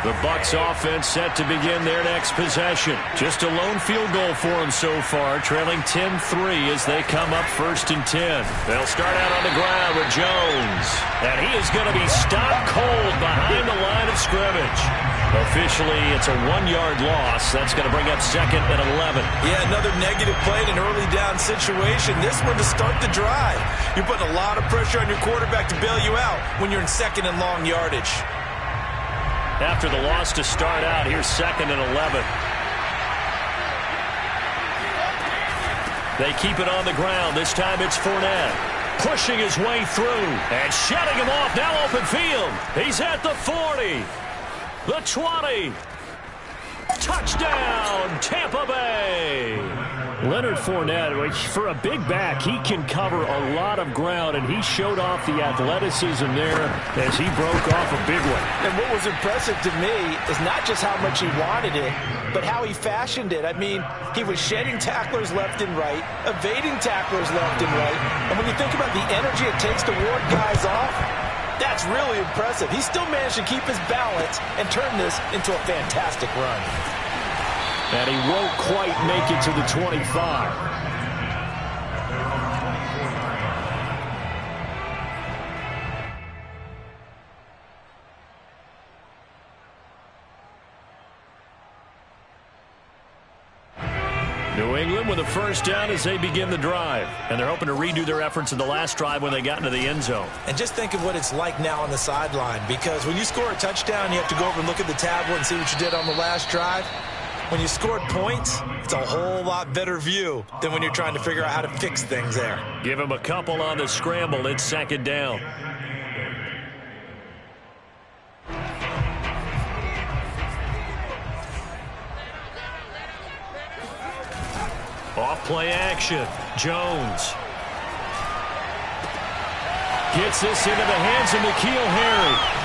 The Bucs offense set to begin their next possession. Just a lone field goal for them so far, trailing 10-3 as they come up 1st and 10. They'll start out on the ground with Jones. And he is going to be stopped cold behind the line of scrimmage. Officially, it's a 1-yard loss. That's going to bring up 2nd and 11. Yeah, another negative play in an early down situation. This one to start the drive. You're putting a lot of pressure on your quarterback to bail you out when you're in 2nd and long yardage. After the loss to start out, here's 2nd and 11. They keep it on the ground. This time it's Fournette. Pushing his way through and shutting him off. Now open field. He's at the 40. The 20. Touchdown, Tampa Bay. Leonard Fournette, for a big back, he can cover a lot of ground, and he showed off the athleticism there as he broke off a big one. And what was impressive to me is not just how much he wanted it, but how he fashioned it. I mean, he was shedding tacklers left and right, evading tacklers left and right. And when you think about the energy it takes to ward guys off, that's really impressive. He still managed to keep his balance and turn this into a fantastic run. And he won't quite make it to the 25. New England with a first down as they begin the drive. And they're hoping to redo their efforts in the last drive when they got into the end zone. And just think of what it's like now on the sideline, because when you score a touchdown, you have to go over and look at the tablet and see what you did on the last drive. When you scored points, it's a whole lot better view than when you're trying to figure out how to fix things there. Give him a couple on the scramble. It's 2nd down. Off play action. Jones gets this into the hands of N'Keal Harry.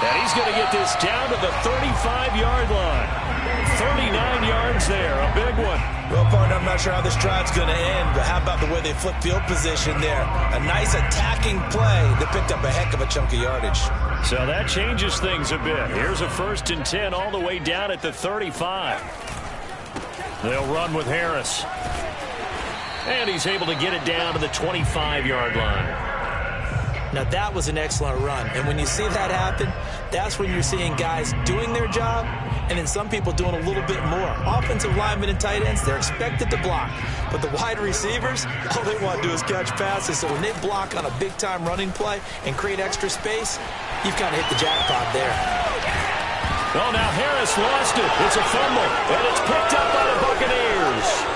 And he's going to get this down to the 35-yard line. 39 yards there, a big one. Well, partner, I'm not sure how this drive's going to end, but how about the way they flip field position there? A nice attacking play that picked up a heck of a chunk of yardage. So that changes things a bit. Here's a 1st and 10 all the way down at the 35. They'll run with Harris. And he's able to get it down to the 25-yard line. Now, that was an excellent run. And when you see that happen, that's when you're seeing guys doing their job and then some people doing a little bit more. Offensive linemen and tight ends, they're expected to block. But the wide receivers, all they want to do is catch passes. So when they block on a big-time running play and create extra space, you've kind of hit the jackpot there. Oh, now Harris lost it. It's a fumble, and it's picked up by the Buccaneers.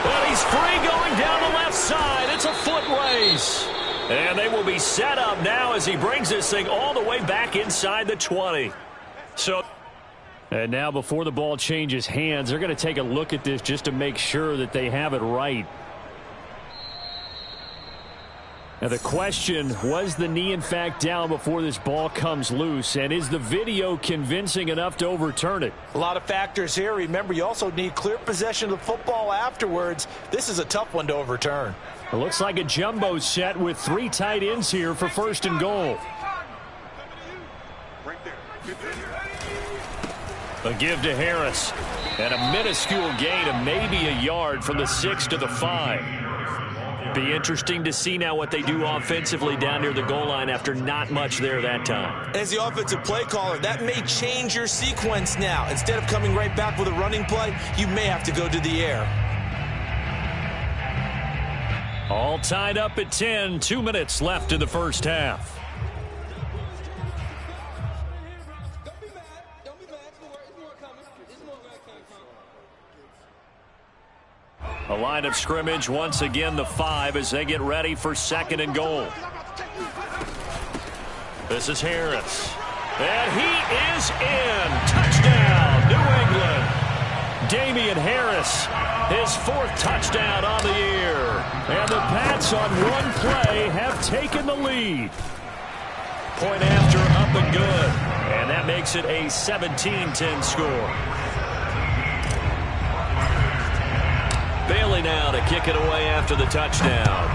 And he's free going down the left side. It's a foot race. And they will be set up now as he brings this thing all the way back inside the 20. And now before the ball changes hands, they're going to take a look at this just to make sure that they have it right. Now the question, was the knee in fact down before this ball comes loose? And is the video convincing enough to overturn it? A lot of factors here. Remember, you also need clear possession of the football afterwards. This is a tough one to overturn. It looks like a jumbo set with 3 tight ends here for 1st and goal. A give to Harris. And a minuscule gain of maybe a yard from the 6 to the 5. Be interesting to see now what they do offensively down near the goal line after not much there that time. As the offensive play caller, that may change your sequence now. Instead of coming right back with a running play, you may have to go to the air. All tied up at 10. 2 minutes left in the first half. A line of scrimmage once again, the 5 as they get ready for 2nd and goal. This is Harris. And he is in. Touchdown, New England. Damian Harris, his 4th touchdown on the year. And the Pats on one play have taken the lead. Point after, up and good. And that makes it a 17-10 score. Bailey now to kick it away after the touchdown.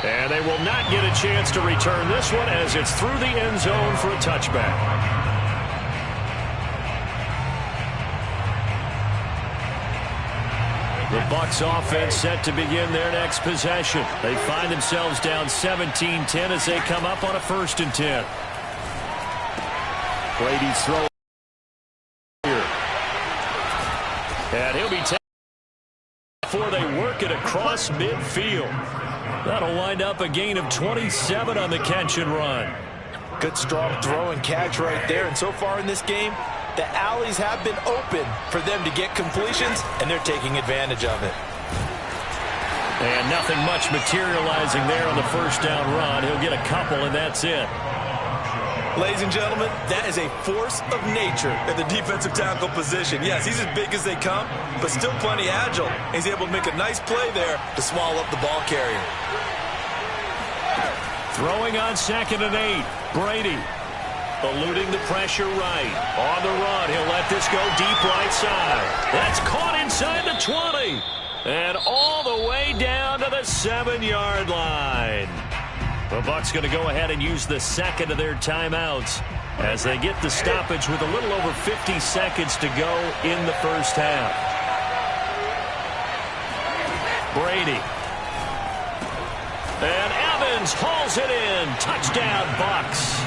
And they will not get a chance to return this one as it's through the end zone for a touchback. The Bucs offense set to begin their next possession. They find themselves down 17-10 as they come up on a 1st and 10. Brady's throw here. And he'll be taken before they work it across midfield. That'll wind up a gain of 27 on the catch and run. Good strong throw and catch right there. And so far in this game, the alleys have been open for them to get completions, and they're taking advantage of it. And nothing much materializing there on the 1st down run. He'll get a couple, and that's it. Ladies and gentlemen, that is a force of nature at the defensive tackle position. Yes, he's as big as they come, but still plenty agile. He's able to make a nice play there to swallow up the ball carrier. Throwing on 2nd and 8. Brady eluding the pressure right. On the run, he'll let this go deep right side. That's caught inside the 20. And all the way down to the 7-yard line. The Bucs going to go ahead and use the 2nd of their timeouts as they get the stoppage with a little over 50 seconds to go in the 1st half. Brady. And Evans hauls it in. Touchdown, Bucs.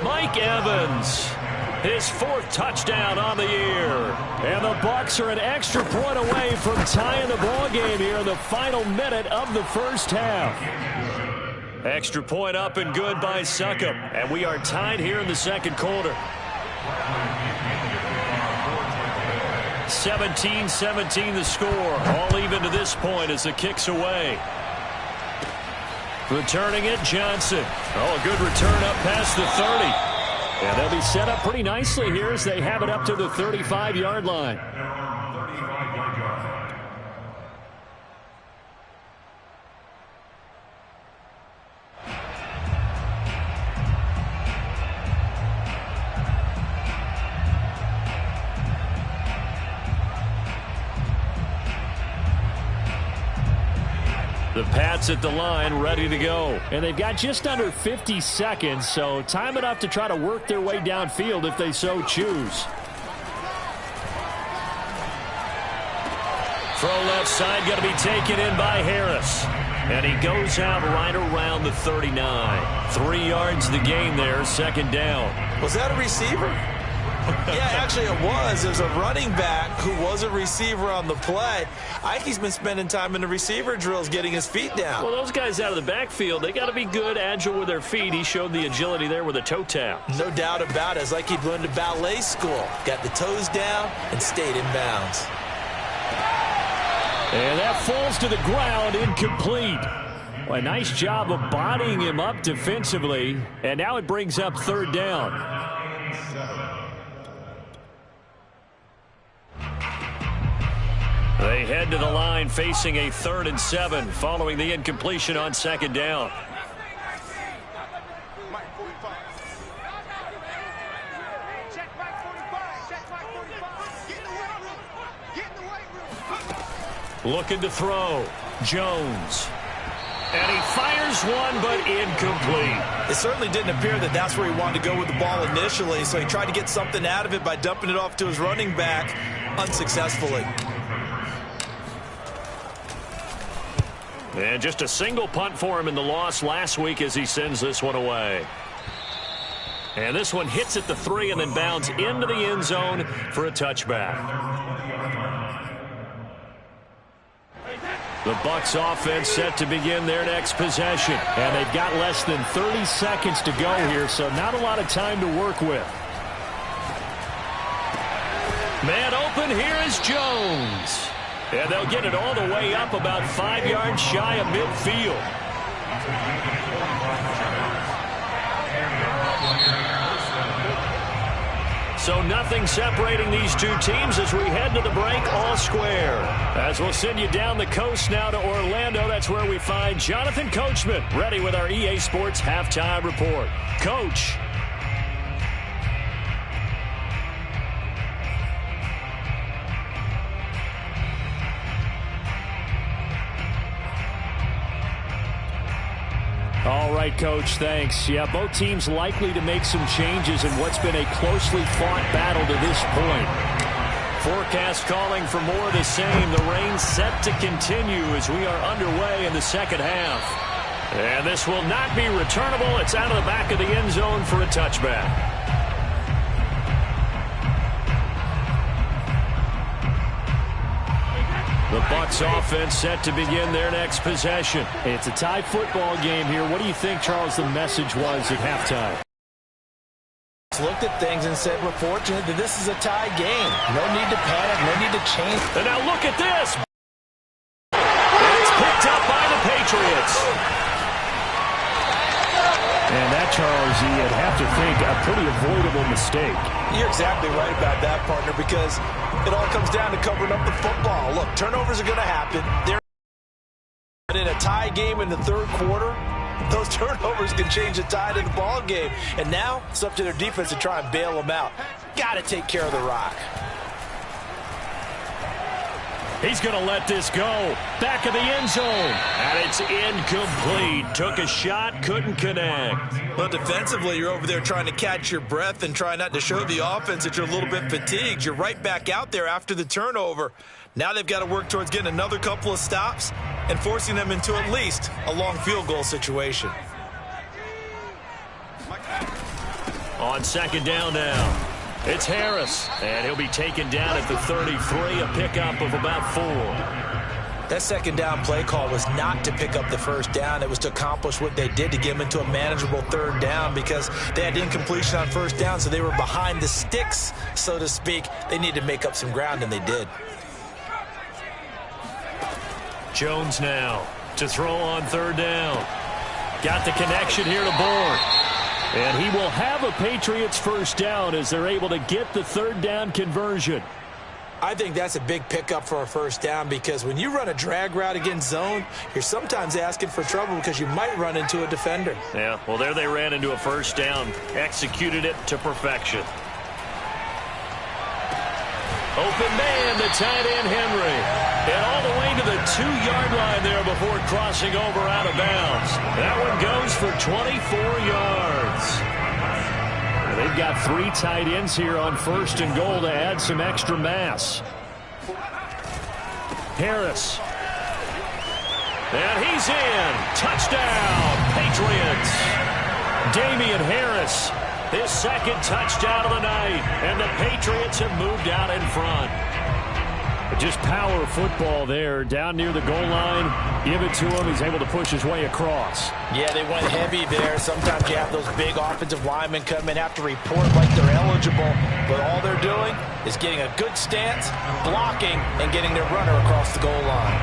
Mike Evans, his 4th touchdown on the year. And the Bucs are an extra point away from tying the ball game here in the final minute of the 1st half. Extra point up and good by Succop. And we are tied here in the 2nd quarter. 17-17 the score. All even to this point as the kick's away. Returning it, Johnson. Oh, a good return up past the 30. And they'll be set up pretty nicely here as they have it up to the 35-yard line. The Pats at the line, ready to go. And they've got just under 50 seconds, so time enough to try to work their way downfield if they so choose. Throw left side, going to be taken in by Harris. And he goes out right around the 39. 3 yards the gain there, 2nd down. Was that a receiver? Yeah, actually it was. It was a running back who was a receiver on the play. Ike's been spending time in the receiver drills getting his feet down. Well, those guys out of the backfield, they got to be good, agile with their feet. He showed the agility there with a toe tap. No doubt about it. It's like he'd learned to ballet school. Got the toes down and stayed in bounds. And that falls to the ground, incomplete. Well, a nice job of bodying him up defensively. And now it brings up 3rd down. They head to the line facing a 3rd and 7 following the incompletion on 2nd down. Looking to throw. Jones. And he fires one, but incomplete. It certainly didn't appear that that's where he wanted to go with the ball initially, so he tried to get something out of it by dumping it off to his running back unsuccessfully. And just a single punt for him in the loss last week as he sends this one away. And this one hits at the 3 and then bounds into the end zone for a touchback. The Bucs offense set to begin their next possession. And they've got less than 30 seconds to go here, so not a lot of time to work with. Man open, here is Jones. And they'll get it all the way up about 5 yards shy of midfield. So nothing separating these two teams as we head to the break, all square. As we'll send you down the coast now to Orlando, that's where we find Jonathan Coachman, ready with our EA Sports Halftime Report. Coach. right, Coach. Thanks. Yeah, both teams likely to make some changes in what's been a closely fought battle to this point. Forecast calling for more of the same. The rain set to continue as we are underway in the second half. And this will not be returnable. It's out of the back of the end zone for a touchback. The Bucs offense set to begin their next possession. It's a tie football game here. What do you think, Charles, the message was at halftime? Looked at things and said, we're fortunate that this is a tie game. No need to panic, no need to change. And now look at this. It's picked up by the Patriots. And that, Charles, you'd have to think a pretty avoidable mistake. You're exactly right about that, partner, because it all comes down to covering up the football. Look, turnovers are going to happen. But in a tie game in the third quarter, those turnovers can change the tide of the ball game. And now it's up to their defense to try and bail them out. Got to take care of the rock. He's going to let this go. Back of the end zone. And it's incomplete. Took a shot, couldn't connect. Well, defensively, you're over there trying to catch your breath and try not to show the offense that you're a little bit fatigued. You're right back out there after the turnover. Now they've got to work towards getting another couple of stops and forcing them into at least a long field goal situation. On second down now. It's Harris, and he'll be taken down at the 33, a pickup of about 4. That second down play call was not to pick up the first down. It was to accomplish what they did to get them into a manageable third down because they had incompletion on first down, so they were behind the sticks, so to speak. They needed to make up some ground, and they did. Jones now to throw on third down. Got the connection here to Bourne. And he will have a Patriots first down as they're able to get the third down conversion. I think that's a big pickup for a first down because when you run a drag route against zone, you're sometimes asking for trouble because you might run into a defender. Yeah, well, there they ran into a first down. Executed it to perfection. Open man to tight end Henry. And all the way to the 2-yard line there before crossing over out of bounds. That one goes for 24 yards. They've got 3 tight ends here on first and goal to add some extra mass. Harris. And he's in. Touchdown, Patriots. Damian Harris, his second touchdown of the night. And the Patriots have moved out in front. Just power football there, down near the goal line. Give it to him. He's able to push his way across. Yeah, they went heavy there. Sometimes you have those big offensive linemen come in, have to report like they're eligible. But all they're doing is getting a good stance, blocking, and getting their runner across the goal line.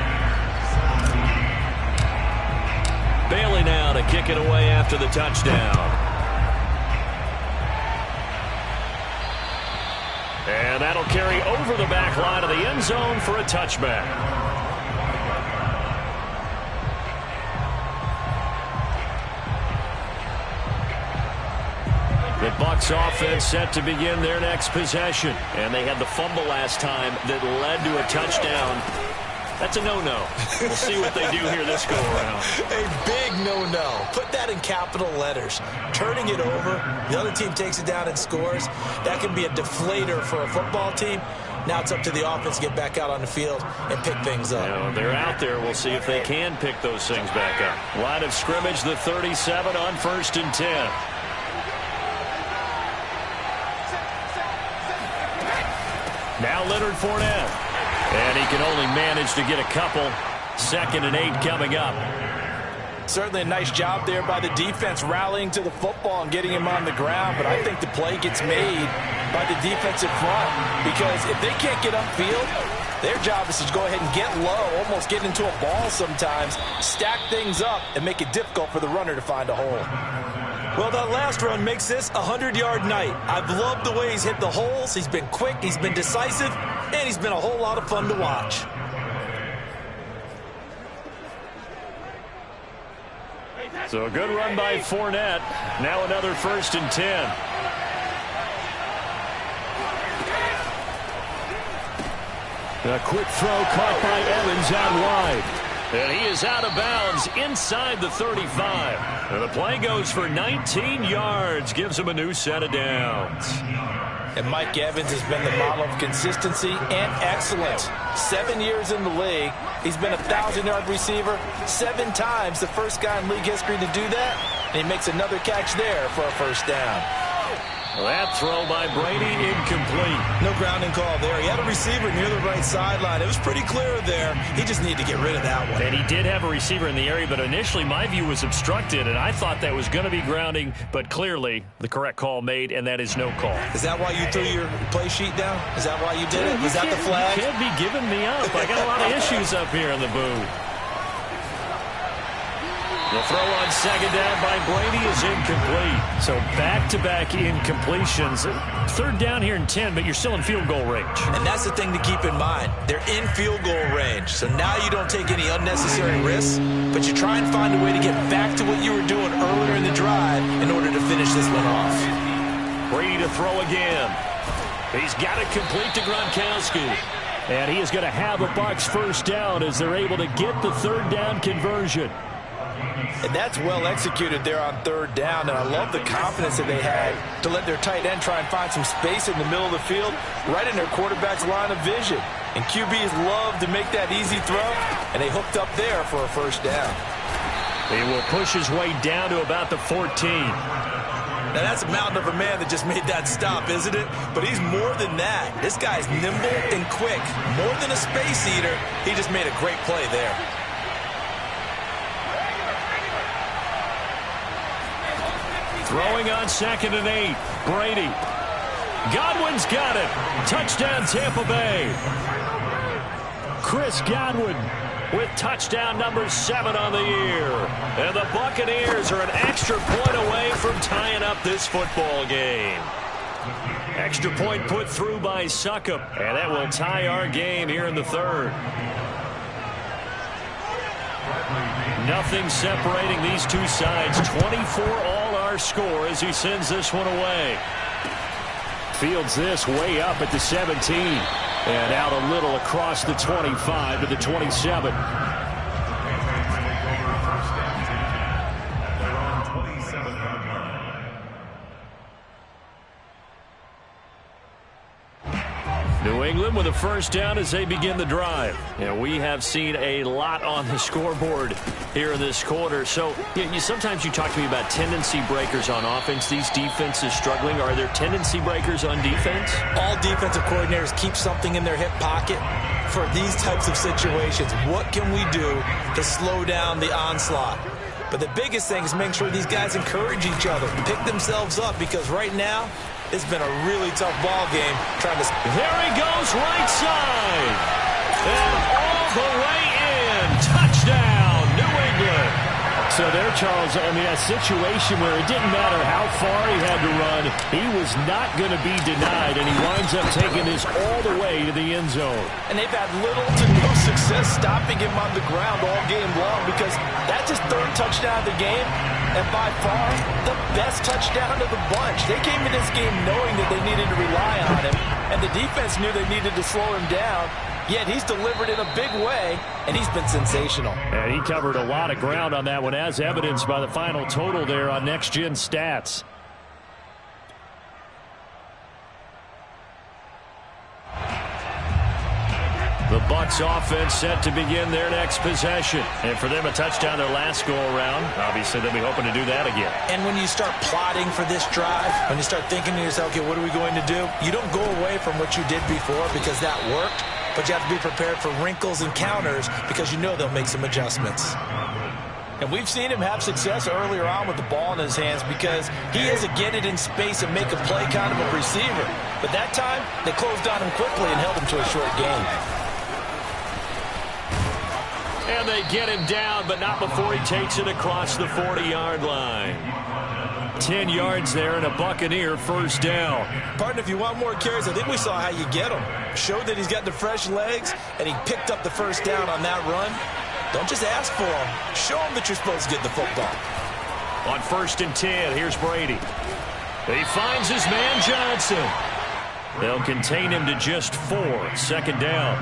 Bailey now to kick it away after the touchdown. And that'll carry over the back line of the end zone for a touchback. The Bucs offense set to begin their next possession. And they had the fumble last time that led to a touchdown. That's a no-no. We'll see what they do here this go-around. A big no-no. Put that in capital letters. Turning it over, the other team takes it down and scores. That can be a deflator for a football team. Now it's up to the offense to get back out on the field and pick things up. You know, they're out there. We'll see if they can pick those things back up. Line of scrimmage, the 37 on 1st and 10. Now Leonard Fournette. And he can only manage to get a couple. 2nd and 8 coming up. Certainly a nice job there by the defense rallying to the football and getting him on the ground. But I think the play gets made by the defensive front because if they can't get upfield, their job is to go ahead and get low, almost get into a ball sometimes, stack things up, and make it difficult for the runner to find a hole. Well, that last run makes this a 100-yard night. I've loved the way he's hit the holes. He's been quick, he's been decisive, and he's been a whole lot of fun to watch. So a good run by Fournette. Now another 1st and 10. A quick throw caught by Evans out wide. And he is out of bounds inside the 35. And the play goes for 19 yards. Gives him a new set of downs. And Mike Evans has been the model of consistency and excellence. 7 years in the league. He's been a 1,000-yard receiver 7 times, the first guy in league history to do that. And he makes another catch there for a first down. That throw by Brady incomplete. No grounding call there. He had a receiver near the right sideline. It was pretty clear there. He just needed to get rid of that one. And he did have a receiver in the area, but initially my view was obstructed, and I thought that was going to be grounding, but clearly the correct call made, and that is no call. Is that why you threw your play sheet down? Is that why you did it? Was that the flag? You can't be giving me up. I got a lot of issues up here in the booth. The throw on second down by Brady is incomplete. So back-to-back incompletions. Third down here in 10, but you're still in field goal range. And that's the thing to keep in mind. They're in field goal range. So now you don't take any unnecessary risks, but you try and find a way to get back to what you were doing earlier in the drive in order to finish this one off. Brady to throw again. He's got it complete to Gronkowski. And he is going to have a Bucs first down as they're able to get the third down conversion. And that's well executed there on third down. And I love the confidence that they had to let their tight end try and find some space in the middle of the field, right in their quarterback's line of vision. And QBs love to make that easy throw, and they hooked up there for a first down. He will push his way down to about the 14. Now, that's a mountain of a man that just made that stop, isn't it? But he's more than that. This guy's nimble and quick. More than a space eater, he just made a great play there. Throwing on 2nd and 8. Brady. Godwin's got it. Touchdown, Tampa Bay. Chris Godwin with touchdown number 7 on the year. And the Buccaneers are an extra point away from tying up this football game. Extra point put through by Succop. And that will tie our game here in the third. Nothing separating these two sides. 24 all our score as he sends this one away. Fields this way up at the 17. And out a little across the 25 to the 27. New England with a first down as they begin the drive. And we have seen a lot on the scoreboard here in this quarter. So sometimes you talk to me about tendency breakers on offense. These defenses struggling. Are there tendency breakers on defense? All defensive coordinators keep something in their hip pocket for these types of situations. What can we do to slow down the onslaught? But the biggest thing is making sure these guys encourage each other, pick themselves up, because right now it's been a really tough ball game trying to... There he goes, right side. And all the way in. Touchdown, New England. So there, Charles, I mean, a situation where it didn't matter how far he had to run, he was not going to be denied, and he winds up taking this all the way to the end zone. And they've had little to no success stopping him on the ground all game long, because that's his third touchdown of the game, and by far the best touchdown of the bunch. They came in this game knowing that they needed to rely on him, and the defense knew they needed to slow him down. Yet he's delivered in a big way, and he's been sensational. And he covered a lot of ground on that one, as evidenced by the final total there on Next Gen Stats. The Bucs offense set to begin their next possession. And for them, a touchdown their last go-around. Obviously, they'll be hoping to do that again. And when you start plotting for this drive, when you start thinking to yourself, okay, what are we going to do? You don't go away from what you did before because that worked. But you have to be prepared for wrinkles and counters because you know they'll make some adjustments. And we've seen him have success earlier on with the ball in his hands because he is a get it in space and make a play kind of a receiver. But that time, they closed on him quickly and held him to a short gain. And they get him down, but not before he takes it across the 40-yard line. 10 yards there and a Buccaneer first down. Pardon, if you want more carries, I think we saw how you get him. Showed that he's got the fresh legs, and he picked up the first down on that run. Don't just ask for him. Show him that you're supposed to get the football. On 1st and 10, here's Brady. He finds his man Johnson. They'll contain him to just 4. Second down.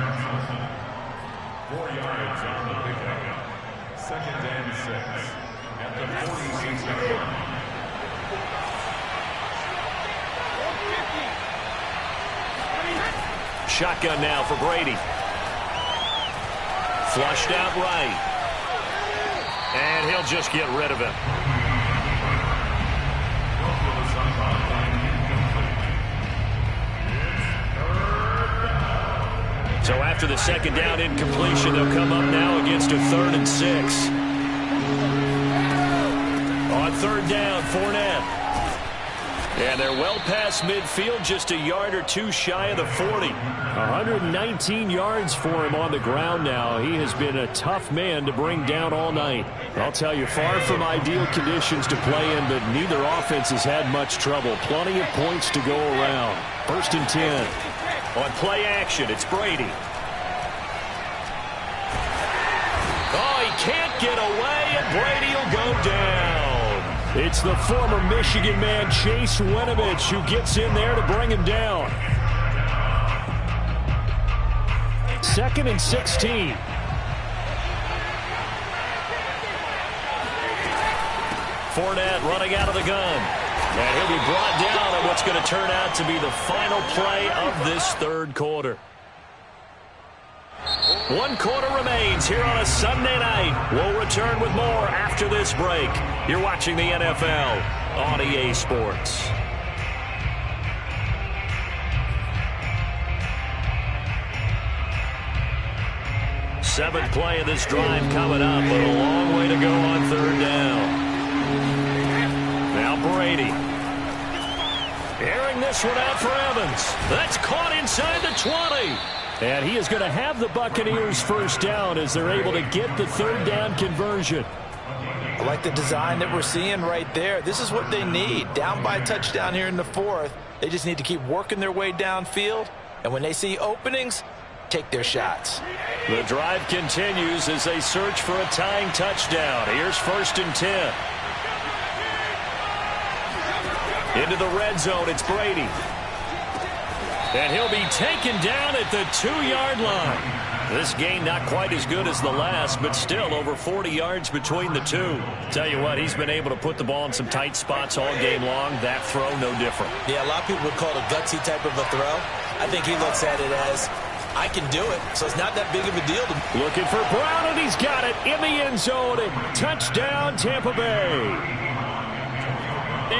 4 yards on the pickup. 2nd and 6 at the 46-yard line. Shotgun now for Brady. Flushed out right. And he'll just get rid of him. So after the 2nd down incompletion, they'll come up now against a 3rd and 6. On 3rd down, Fournette. And they're well past midfield, just a yard or two shy of the 40. 119 yards for him on the ground now. He has been a tough man to bring down all night. I'll tell you, far from ideal conditions to play in, but neither offense has had much trouble. Plenty of points to go around. 1st and 10. On play action, it's Brady. Oh, he can't get away, and Brady will go down. It's the former Michigan man, Chase Winovich, who gets in there to bring him down. 2nd and 16. Fournette running out of the gun. And he'll be brought down on what's going to turn out to be the final play of this 3rd quarter. 1 quarter remains here on a Sunday night. We'll return with more after this break. You're watching the NFL on EA Sports. Seventh play of this drive coming up, but a long way to go on 3rd down. Now Brady. Airing this one out for Evans. That's caught inside the 20. And he is going to have the Buccaneers 1st down as they're able to get the 3rd down conversion. I like the design that we're seeing right there. This is what they need. Down by a touchdown here in the 4th. They just need to keep working their way downfield. And when they see openings, take their shots. The drive continues as they search for a tying touchdown. Here's 1st and 10. Into the red zone, it's Brady. And he'll be taken down at the 2-yard line. This gain not quite as good as the last, but still over 40 yards between the two. Tell you what, he's been able to put the ball in some tight spots all game long. That throw, no different. Yeah, a lot of people would call it a gutsy type of a throw. I think he looks at it as, I can do it, so it's not that big of a deal to me. Looking for Brown, and he's got it in the end zone. And touchdown, Tampa Bay.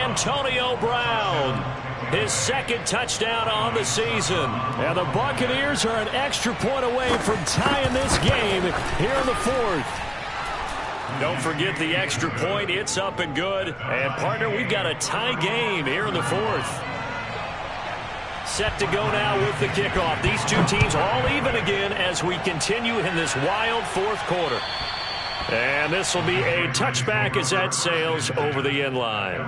Antonio Brown. His 2nd touchdown on the season. And the Buccaneers are an extra point away from tying this game here in the 4th. Don't forget the extra point. It's up and good. And, partner, we've got a tie game here in the 4th. Set to go now with the kickoff. These two teams all even again as we continue in this wild 4th quarter. And this will be a touchback as that sails over the end line.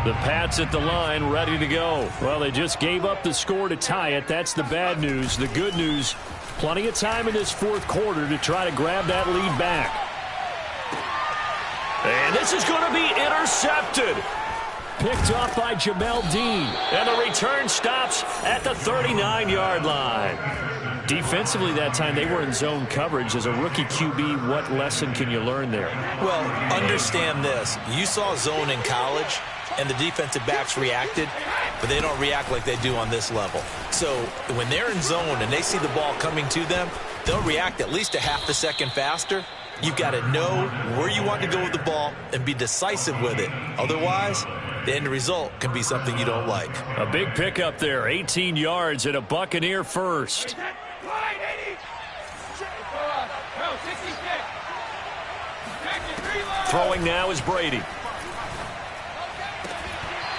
The Pats at the line, ready to go. Well, they just gave up the score to tie it. That's the bad news. The good news, plenty of time in this 4th quarter to try to grab that lead back. And this is going to be intercepted. Picked off by Jamel Dean. And the return stops at the 39-yard line. Defensively that time, they were in zone coverage. As a rookie QB, what lesson can you learn there? Well, understand this. You saw zone in college, and the defensive backs reacted, but they don't react like they do on this level. So when they're in zone and they see the ball coming to them, they'll react at least a half a second faster. You've got to know where you want to go with the ball and be decisive with it. Otherwise, the end result can be something you don't like. A big pickup there, 18 yards and a Buccaneer first. Throwing now is Brady.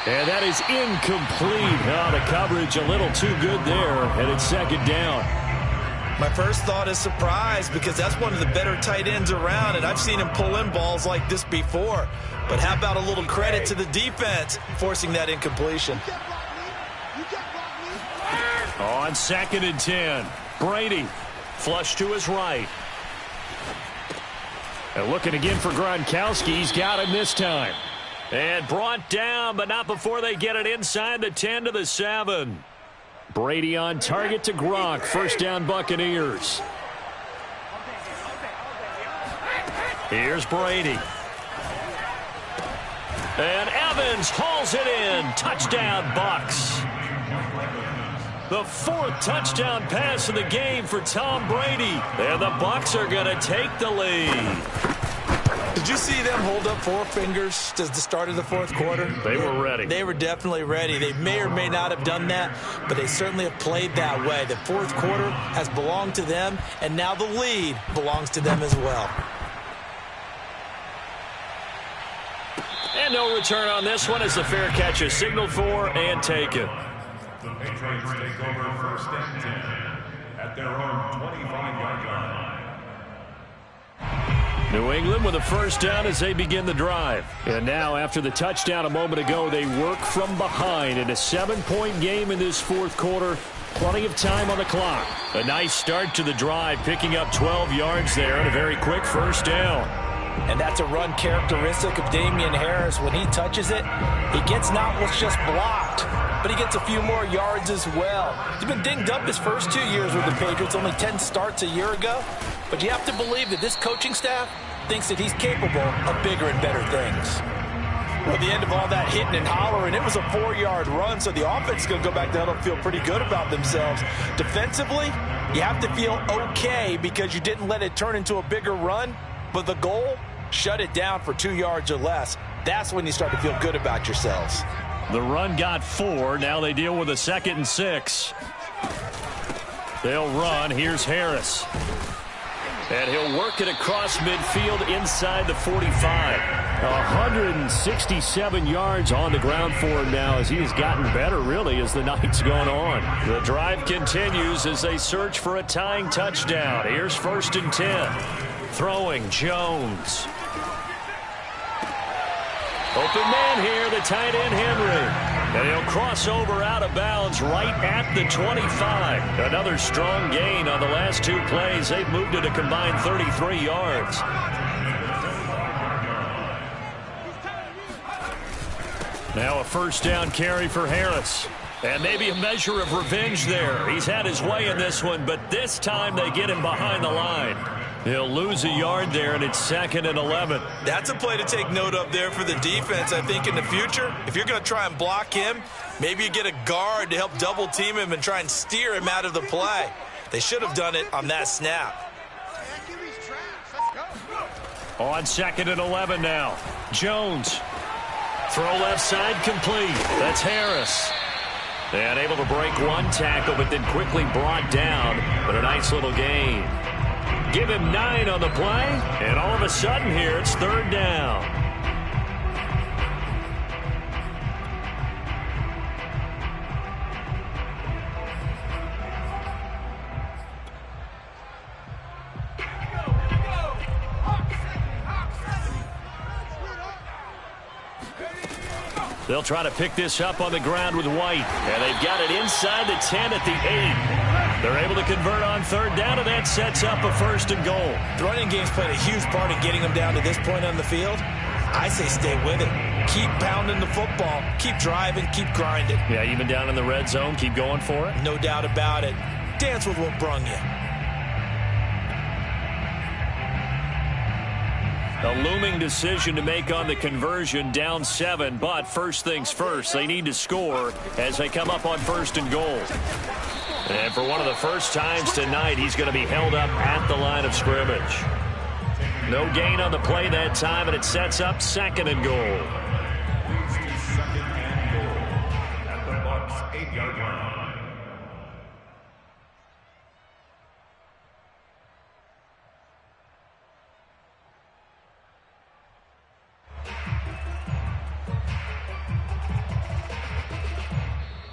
And that is incomplete. Oh, the coverage a little too good there, and it's 2nd down. My first thought is surprise, because that's one of the better tight ends around, and I've seen him pull in balls like this before. But how about a little credit to the defense forcing that incompletion? On 2nd and 10, Brady flush to his right. And looking again for Gronkowski. He's got him this time. And brought down, but not before they get it inside the 10 to the 7. Brady on target to Gronk. First down, Buccaneers. Here's Brady. And Evans hauls it in. Touchdown, Bucks. The 4th touchdown pass of the game for Tom Brady. And the Bucks are going to take the lead. Did you see them hold up 4 fingers at the start of the 4th quarter? They were ready. They were definitely ready. They may or may not have done that, but they certainly have played that way. The 4th quarter has belonged to them, and now the lead belongs to them as well. And no return on this one as the fair catch is signaled for and taken. The Patriots take over first and 10 at their own 25-yard line. New England with a first down as they begin the drive. And now, after the touchdown a moment ago, they work from behind in a 7-point game in this 4th quarter. Plenty of time on the clock. A nice start to the drive, picking up 12 yards there and a very quick first down. And that's a run characteristic of Damien Harris. When he touches it, he gets not what's just blocked, but he gets a few more yards as well. He's been dinged up his first 2 years with the Patriots, only 10 starts a year ago. But you have to believe that this coaching staff thinks that he's capable of bigger and better things. Well, at the end of all that hitting and hollering, it was a 4-yard run, so the offense is going to go back down and feel pretty good about themselves. Defensively, you have to feel okay because you didn't let it turn into a bigger run, but the goal, shut it down for 2 yards or less. That's when you start to feel good about yourselves. The run got 4. Now they deal with a 2nd and 6. They'll run. Here's Harris. And he'll work it across midfield inside the 45. 167 yards on the ground for him now as he has gotten better, really, as the night's gone on. The drive continues as they search for a tying touchdown. Here's 1st and 10. Throwing Jones. Open man here, the tight end Henry. And he'll cross over out of bounds right at the 25. Another strong gain on the last 2 plays. They've moved it a combined 33 yards. Now a first down carry for Harris. And maybe a measure of revenge there. He's had his way in this one, but this time they get him behind the line. He'll lose a yard there, and it's 2nd and 11. That's a play to take note of there for the defense, I think, in the future. If you're going to try and block him, maybe you get a guard to help double-team him and try and steer him out of the play. They should have done it on that snap. On 2nd and 11 now. Jones. Throw left side complete. That's Harris. And able to break one tackle, but then quickly brought down. But a nice little gain. Give him 9 on the play, and all of a sudden here it's 3rd down. They'll try to pick this up on the ground with White, and they've got it inside the 10 at the 8. They're able to convert on 3rd down, and that sets up a 1st and goal. The running game's played a huge part in getting them down to this point on the field. I say stay with it. Keep pounding the football. Keep driving. Keep grinding. Yeah, even down in the red zone, keep going for it. No doubt about it. Dance with what brung you. A looming decision to make on the conversion, down 7, but first things first, they need to score as they come up on 1st and goal. And for one of the first times tonight, he's going to be held up at the line of scrimmage. No gain on the play that time, and it sets up 2nd and goal. Leads to 2nd and goal at the Bucks 8-yard line.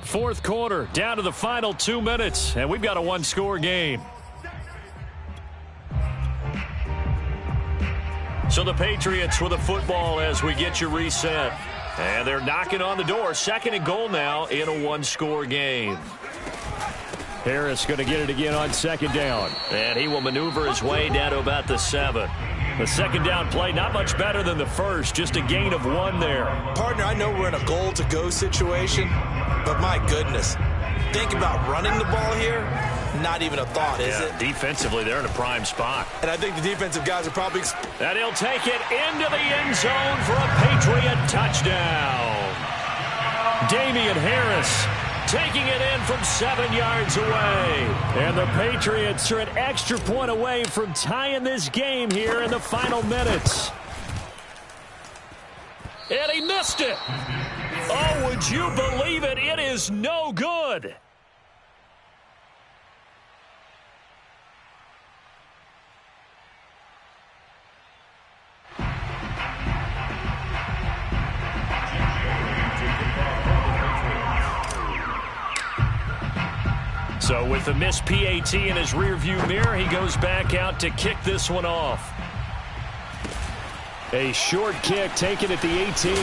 Fourth quarter, down to the final 2 minutes, and we've got a 1-score game. So the Patriots with the football as we get you reset. And they're knocking on the door. 2nd and goal now in a 1-score game. Harris going to get it again on 2nd down. And he will maneuver his way down to about the 7. The second down play, not much better than the first, just a gain of 1 there. Partner, I know we're in a goal-to-go situation, but my goodness, think about running the ball here. Not even a thought, is it? Defensively, they're in a prime spot. And I think the defensive guys are probably... And he'll take it into the end zone for a Patriot touchdown. Damian Harris taking it in from 7 yards away. And the Patriots are an extra point away from tying this game here in the final minutes. And he missed it. Oh, would you believe it? It is no good. So with the missed PAT in his rearview mirror, he goes back out to kick this one off. A short kick taken at the 18.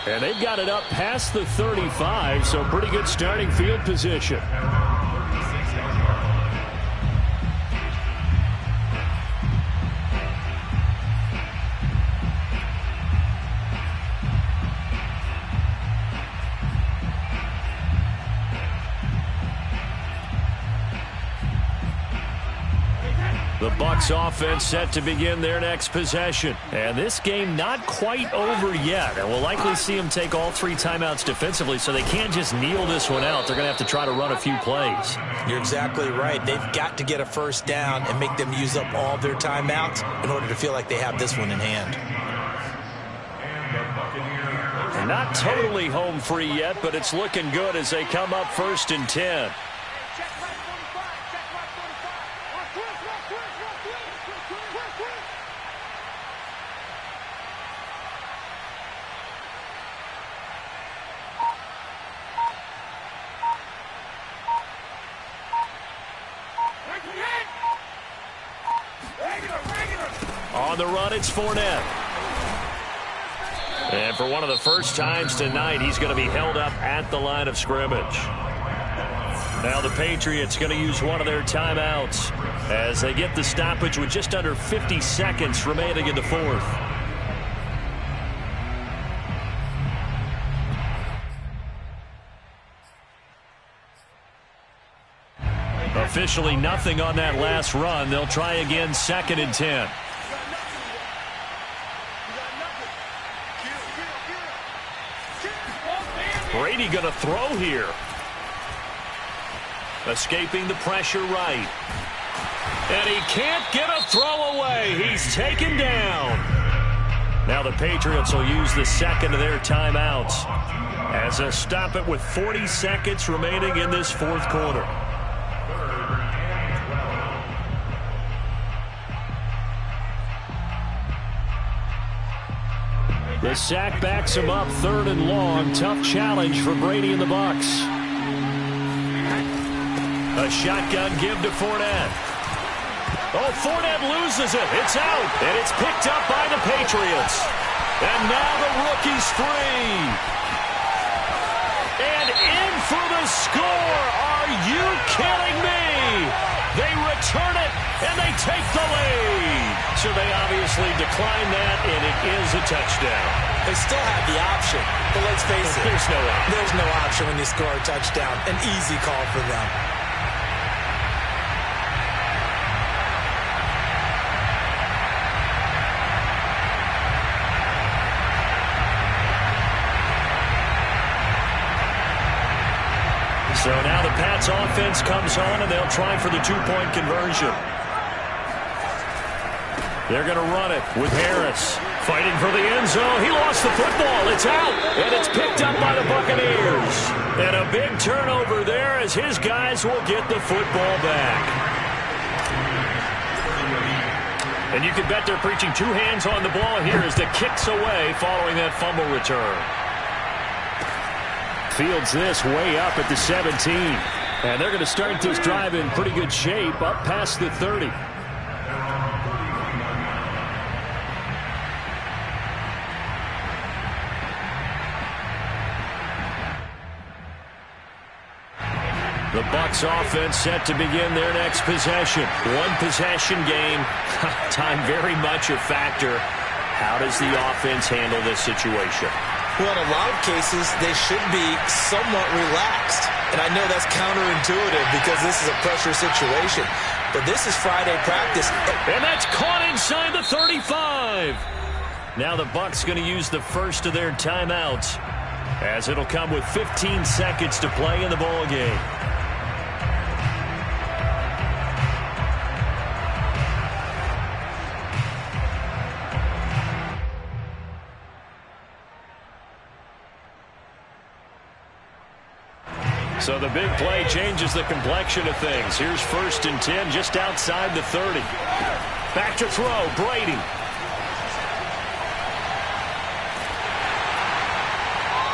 And they've got it up past the 35, so pretty good starting field position. The Bucs offense set to begin their next possession. And this game not quite over yet. And we'll likely see them take all 3 timeouts defensively, so they can't just kneel this one out. They're going to have to try to run a few plays. You're exactly right. They've got to get a first down and make them use up all their timeouts in order to feel like they have this one in hand. Not totally home free yet, but it's looking good as they come up 1st and 10. On the run, it's Fournette. And for one of the first times tonight, he's going to be held up at the line of scrimmage. Now the Patriots going to use one of their timeouts as they get the stoppage with just under 50 seconds remaining in the 4th. Officially nothing on that last run. They'll try again 2nd and 10. Brady going to throw here. Escaping the pressure right. And he can't get a throw away. He's taken down. Now the Patriots will use the 2nd of their timeouts as they stop it with 40 seconds remaining in this 4th quarter. The sack backs him up 3rd and long. Tough challenge for Brady and the Bucs. A shotgun give to Fournette. Oh, Fournette loses it. It's out. And it's picked up by the Patriots. And now the rookie's free. And in for the score. Are you kidding me? They return it, and they take the lead. So they obviously decline that, and it is a touchdown. They still have the option, but let's face it. There's no option when you score a touchdown. An easy call for them. So now the Pats offense comes on, and they'll try for the 2-point conversion. They're going to run it with Harris. Fighting for the end zone. He lost the football. It's out. And it's picked up by the Buccaneers. And a big turnover there as his guys will get the football back. And you can bet they're preaching 2 hands on the ball here as the kick's away following that fumble return. Fields this way up at the 17. And they're going to start this drive in pretty good shape up past the 30. The Bucs offense set to begin their next possession. One possession game. Time very much a factor. How does the offense handle this situation? Well, in a lot of cases, they should be somewhat relaxed. And I know that's counterintuitive because this is a pressure situation. But this is Friday practice. And that's caught inside the 35. Now the Bucs going to use the first of their timeouts, as it'll come with 15 seconds to play in the ball game. So the big play changes the complexion of things. Here's 1st and 10 just outside the 30. Back to throw, Brady.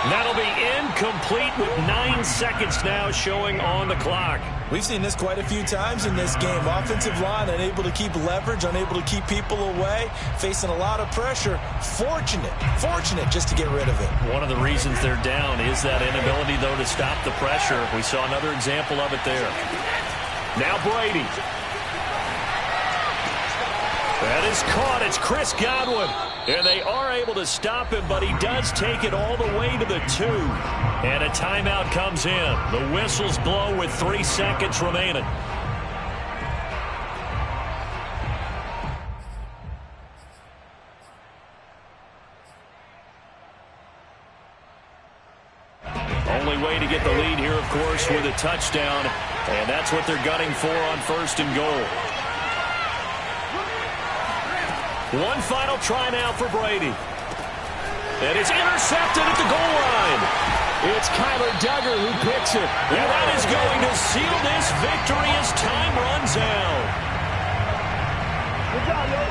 That'll be incomplete with 9 seconds now showing on the clock. We've seen this quite a few times in this game. Offensive line unable to keep leverage, unable to keep people away, facing a lot of pressure. Fortunate just to get rid of it. One of the reasons they're down is that inability, though, to stop the pressure. We saw another example of it there. Now Brady. That is caught. It's Chris Godwin. And they are able to stop him, but he does take it all the way to the 2. And a timeout comes in. The whistles blow with 3 seconds remaining. Only way to get the lead here, of course, with a touchdown. And that's what they're gunning for on 1st and goal. One final try now for Brady. And it's intercepted at the goal line. It's Kyler Duggar who picks it. And that is going to seal this victory as time runs out. Good job, yo.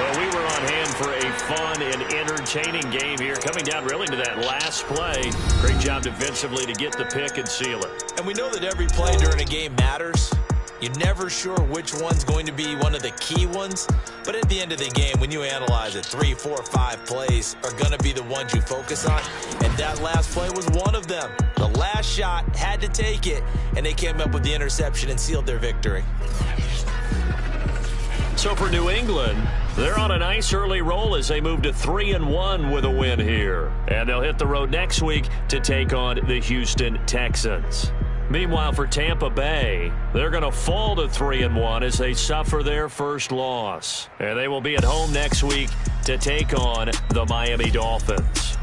Well, we were on hand for a fun and entertaining game here, coming down really to that last play. Great job defensively to get the pick and seal it. And we know that every play during a game matters. You're never sure which one's going to be one of the key ones. But at the end of the game, when you analyze it, 3, 4, 5 plays are going to be the ones you focus on. And that last play was one of them. The last shot had to take it, and they came up with the interception and sealed their victory. So for New England, they're on a nice early roll as they move to 3-1 with a win here. And they'll hit the road next week to take on the Houston Texans. Meanwhile, for Tampa Bay, they're going to fall to 3-1 as they suffer their first loss. And they will be at home next week to take on the Miami Dolphins.